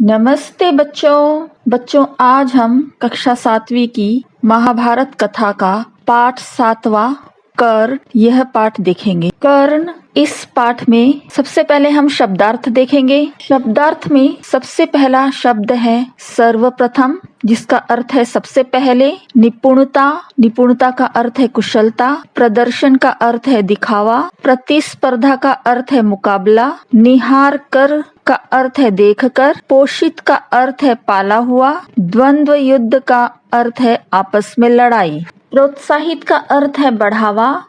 नमस्ते बच्चों आज हम कक्षा 7वीं की महाभारत कथा का पाठ 7वां कर्ण यह पाठ देखेंगे। कर्ण इस पाठ में सबसे पहले हम शब्दार्थ देखेंगे। शब्दार्थ में सबसे पहला शब्द है सर्वप्रथम, जिसका अर्थ है सबसे पहले। निपुणता का अर्थ है कुशलता। प्रदर्शन का अर्थ है दिखावा। प्रतिस्पर्धा का अर्थ है मुकाबला। निहार कर का अर्थ है देखकर। पोषित का अर्थ है पाला हुआ। द्वंद्व युद्ध का अर्थ है आपस में लड़ाई। प्रोत्साहित का अर्थ है बढ़ावा।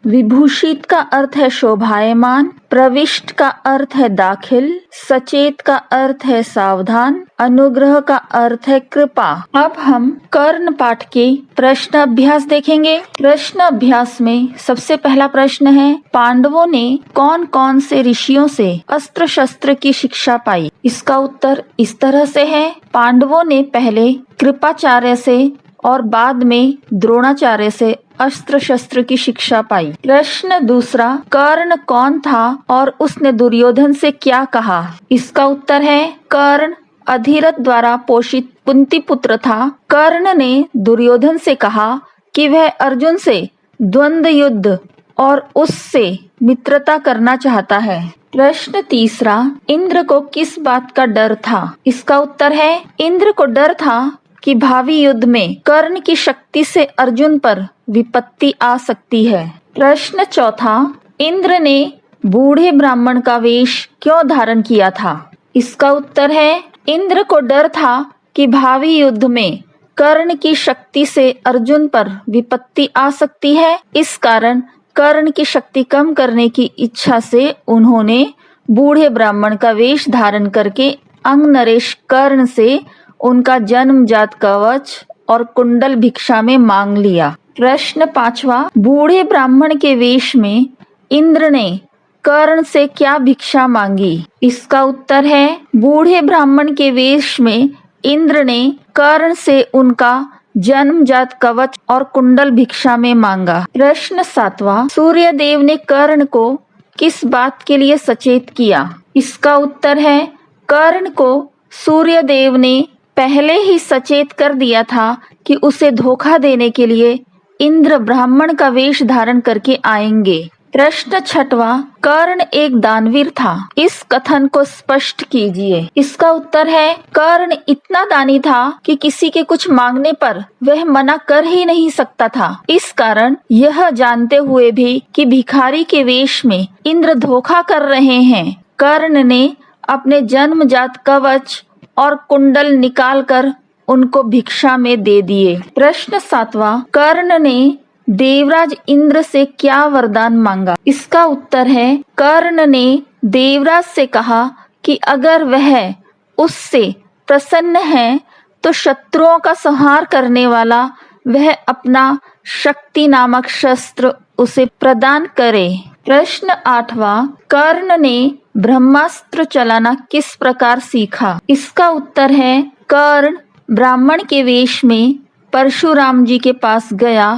विभूषित का अर्थ है शोभायमान। प्रविष्ट का अर्थ है दाखिल। सचेत का अर्थ है सावधान। अनुग्रह का अर्थ है कृपा। अब हम कर्ण पाठ के प्रश्न अभ्यास देखेंगे। प्रश्न अभ्यास में सबसे पहला प्रश्न है, पांडवों ने कौन कौन से ऋषियों से अस्त्र शस्त्र की शिक्षा पाई? इसका उत्तर इस तरह से है, पांडवों ने पहले कृपाचार्य से और बाद में द्रोणाचार्य से अस्त्र शस्त्र की शिक्षा पाई। प्रश्न दूसरा, कर्ण कौन था और उसने दुर्योधन से क्या कहा? इसका उत्तर है, कर्ण अधिरथ द्वारा पोषित कुंती पुत्र था। कर्ण ने दुर्योधन से कहा कि वह अर्जुन से द्वंद्व युद्ध और उससे मित्रता करना चाहता है। प्रश्न तीसरा, इंद्र को किस बात का डर था? इसका उत्तर है, इंद्र को डर था कि भावी युद्ध में कर्ण की शक्ति से अर्जुन पर विपत्ति आ सकती है। प्रश्न चौथा, इंद्र ने बूढ़े ब्राह्मण का वेश क्यों धारण किया था? इसका उत्तर है, इंद्र को डर था कि भावी युद्ध में कर्ण की शक्ति से अर्जुन पर विपत्ति आ सकती है। इस कारण कर्ण की शक्ति कम करने की इच्छा से उन्होंने बूढ़े ब्राह्मण का वेश धारण करके अंग नरेश कर्ण से उनका जन्मजात कवच और कुंडल भिक्षा में मांग लिया। प्रश्न पांचवा, बूढ़े ब्राह्मण के वेश में इंद्र ने कर्ण से क्या भिक्षा मांगी? इसका उत्तर है, बूढ़े ब्राह्मण के वेश में इंद्र ने कर्ण से उनका जन्मजात कवच और कुंडल भिक्षा में मांगा। प्रश्न सातवां, सूर्य देव ने कर्ण को किस बात के लिए सचेत किया? इसका उत्तर है, कर्ण को सूर्य देव ने पहले ही सचेत कर दिया था कि उसे धोखा देने के लिए इंद्र ब्राह्मण का वेश धारण करके आएंगे। प्रश्न छठवां, कर्ण एक दानवीर था। इस कथन को स्पष्ट कीजिए। इसका उत्तर है, कर्ण इतना दानी था कि किसी के कुछ मांगने पर वह मना कर ही नहीं सकता था। इस कारण यह जानते हुए भी कि भिखारी के वेश में इंद्र धोखा कर रहे हैं, कर्ण ने अपने जन्मजात कवच और कुंडल निकालकर उनको भिक्षा में दे दिए। प्रश्न सातवां, कर्ण ने देवराज इंद्र से क्या वरदान मांगा? इसका उत्तर है, कर्ण ने देवराज से कहा कि अगर वह उससे प्रसन्न है तो शत्रुओं का संहार करने वाला वह अपना शक्ति नामक शस्त्र उसे प्रदान करे। प्रश्न आठवां, कर्ण ने ब्रह्मास्त्र चलाना किस प्रकार सीखा? इसका उत्तर है, कर्ण ब्राह्मण के वेश में परशुराम जी के पास गया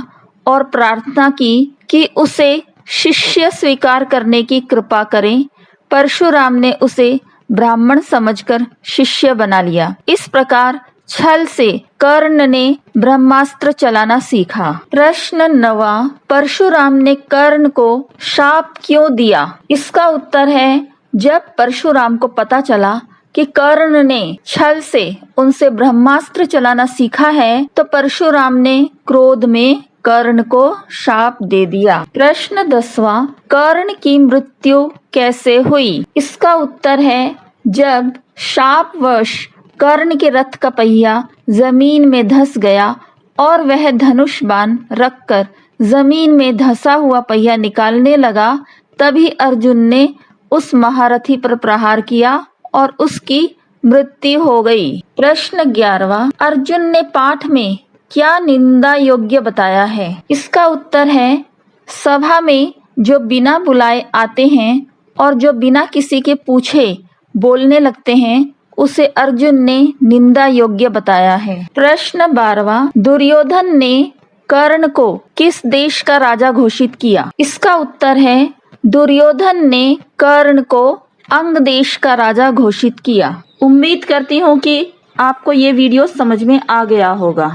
और प्रार्थना की कि उसे शिष्य स्वीकार करने की कृपा करें। परशुराम ने उसे ब्राह्मण समझकर शिष्य बना लिया। इस प्रकार छल से कर्ण ने ब्रह्मास्त्र चलाना सीखा। प्रश्न नवा, परशुराम ने कर्ण को शाप क्यों दिया? इसका उत्तर है, जब परशुराम को पता चला कि कर्ण ने छल से उनसे ब्रह्मास्त्र चलाना सीखा है तो परशुराम ने क्रोध में कर्ण को शाप दे दिया। प्रश्न 10वां, कर्ण की मृत्यु कैसे हुई? इसका उत्तर है, जब शापवश कर्ण के रथ का पहिया जमीन में धंस गया और वह धनुष बाण रखकर जमीन में धंसा हुआ पहिया निकालने लगा, तभी अर्जुन ने उस महारथी पर प्रहार किया और उसकी मृत्यु हो गई। प्रश्न 11वां, अर्जुन ने पाठ में क्या निंदा योग्य बताया है? इसका उत्तर है, सभा में जो बिना बुलाए आते हैं और जो बिना किसी के पूछे बोलने लगते हैं, उसे अर्जुन ने निंदा योग्य बताया है। प्रश्न 12वां, दुर्योधन ने कर्ण को किस देश का राजा घोषित किया? इसका उत्तर है, दुर्योधन ने कर्ण को अंग देश का राजा घोषित किया। उम्मीद करती हूँ कि आपको ये वीडियो समझ में आ गया होगा।